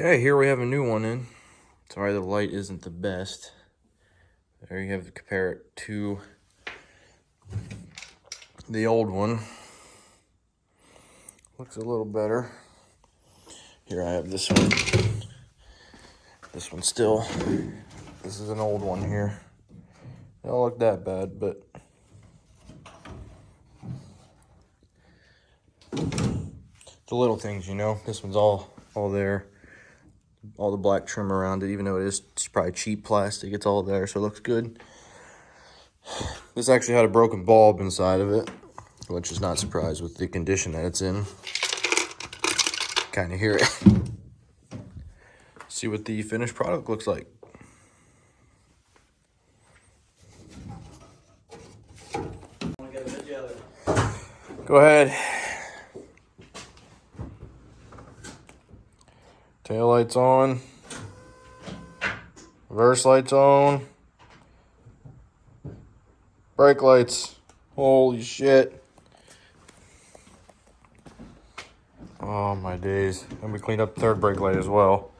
Okay, here we have a new one in. Sorry the light isn't the best. There you have to compare it to the old one. Looks a little better. Here I have this one. This one still. This is an old one here. They don't look that bad, but the little things, you know. This one's all there. All the black trim around it, even though it's probably cheap plastic, it's all there, so it looks good. This actually had a broken bulb inside of it, which is not surprised with the condition that it's in. Kind of hear it. See what the finished product looks like. Go ahead. Tail lights on. Reverse lights on. Brake lights. Holy shit. Oh my days. And we cleaned up the third brake light as well.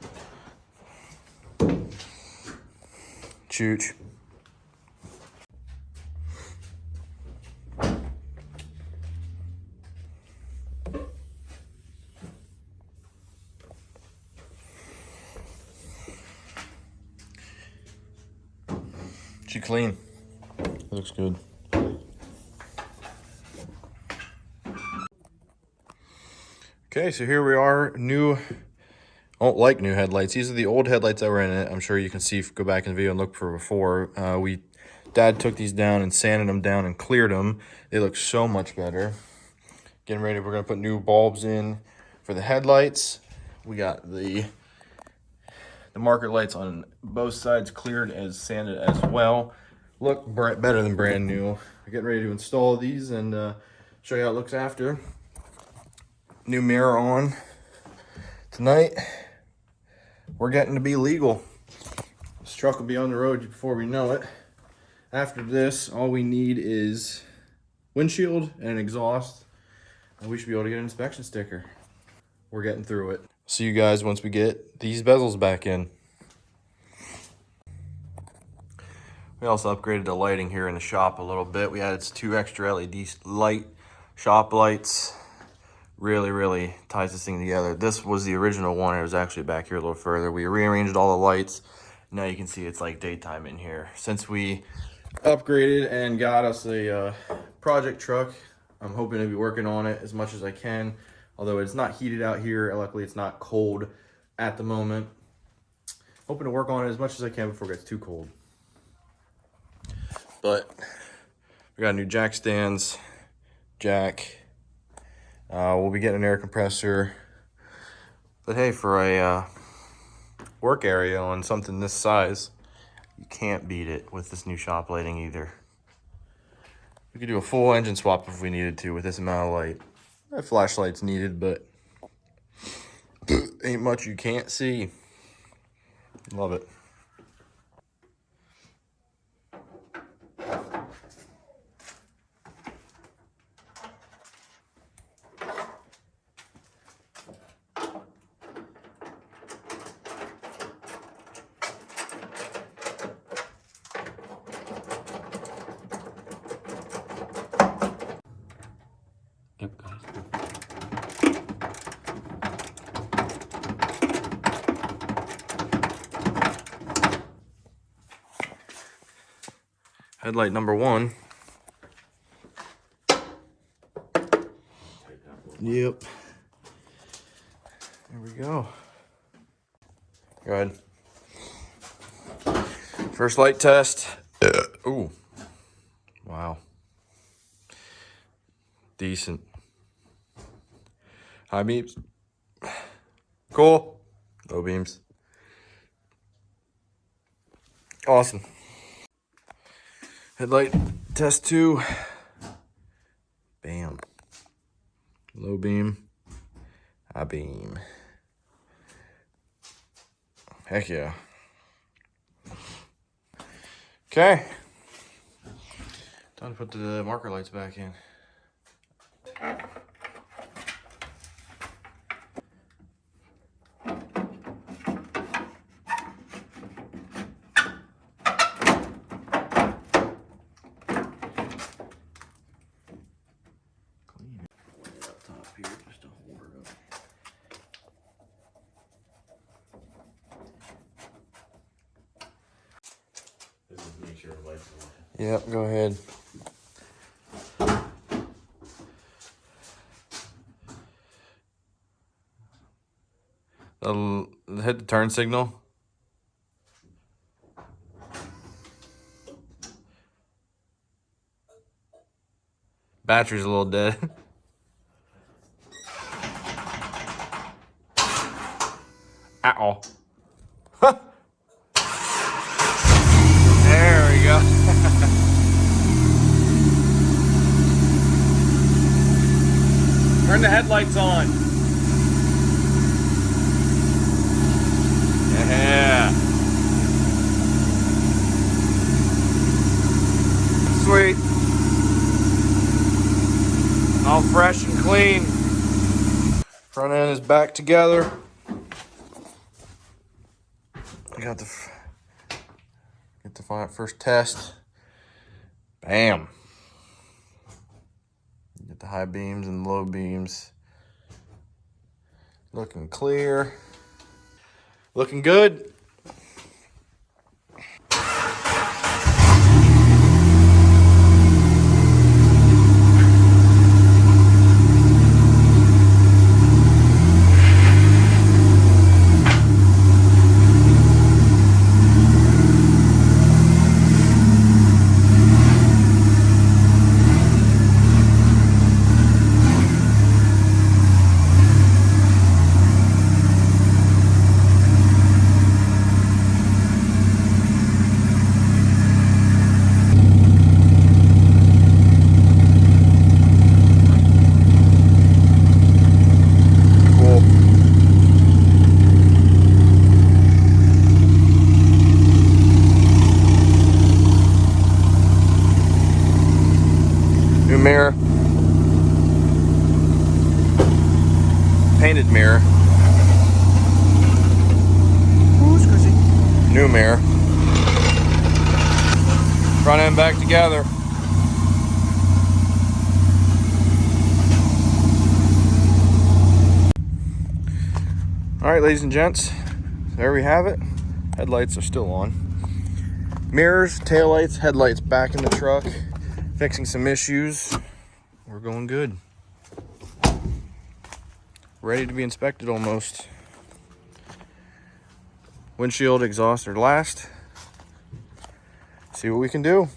Chooch. She clean. Looks good. Okay, so here we are. New. I don't like new headlights. These are the old headlights that were in it. I'm sure you can see, go back in the video and look for before. Dad took these down and sanded them down and cleared them. They look so much better. Getting ready, we're gonna put new bulbs in for the headlights. We got the marker lights on both sides cleared as sanded as well. Look better than brand new. We're getting ready to install these and show you how it looks after. New mirror on tonight. We're getting to be legal. This truck will be on the road before we know it. After this, all we need is windshield and an exhaust, and we should be able to get an inspection sticker. We're getting through it. See you guys once we get these bezels back in. We also upgraded the lighting here in the shop a little bit. We added 2 extra LED light shop lights. Really ties this thing together. This was the original one. It was actually back here a little further. We rearranged all the lights. Now you can see it's like daytime in here. Since we upgraded and got us a project truck, I'm hoping to be working on it as much as I can. Although it's not heated out here. Luckily, it's not cold at the moment. Hoping to work on it as much as I can before it gets too cold. But we got new jack stands, jack. We'll be getting an air compressor. But hey, for a work area on something this size, you can't beat it with this new shop lighting either. We could do a full engine swap if we needed to with this amount of light. That flashlight's needed, but ain't much you can't see. Love it. Yep, guys. Headlight number 1. Yep. There we go. Go ahead. First light test. Ooh. Wow. Decent. High beams. Cool. Low beams. Awesome. Headlight test 2. Bam. Low beam. High beam. Heck yeah. Okay. Time to put the marker lights back in. Yep, go ahead. Hit the turn signal. Battery's a little dead. Ow. There we go. Turn the headlights on. Yeah. Sweet. All fresh and clean. Front end is back together. I got the first test. Bam. Get the high beams and low beams. Looking clear. Looking good. New mirror. Painted mirror. Ooh, squishy. New mirror. Front end back together. All right, ladies and gents, there we have it. Headlights are still on. Mirrors, taillights, headlights back in the truck. Fixing some issues. We're going good. Ready to be inspected almost. Windshield, exhaust are last. See what we can do.